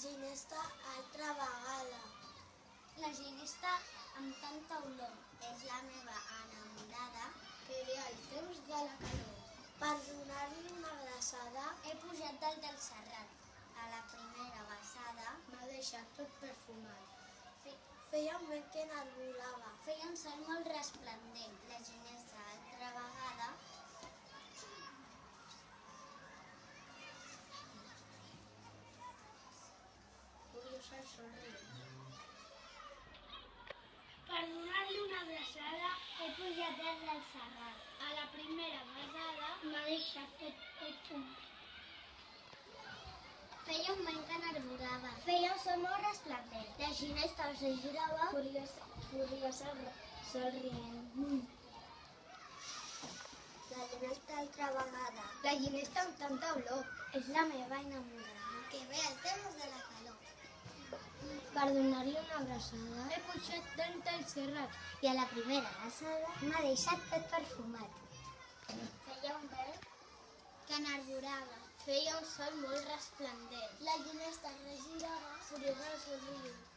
ginesta altra vegada. La ginesta amb tanta olor. És la meva enamorada que ve al temps de la calor. Per donar-li una abraçada He pujat dalt del Serrat. a la primera besada m'ha deixat tot perfumat. Feia un vent que enarbolava. Feia un sol molt resplendent. La ginesta altra vegada curiosa i somriu. Per donar-li una abraçada he pujat dalt del Serrat. A la primera besada m'ha deixat tot perfumat. Feia un vent que enarbolava. Feia un sol molt resplendent. La ginesta se girava curiosa, somrient. La ginesta altra vegada. La ginesta amb tanta olor. És la meva enamorada que ve al temps de la calor. Per donar-li una abraçada he pujat dalt del Serrat. I a la primera besada m'ha deixat tot perfumat. Feia un vent Que enarbolava. Feia un sol molt resplendent. La ginesta es regirava curiosa i somrient.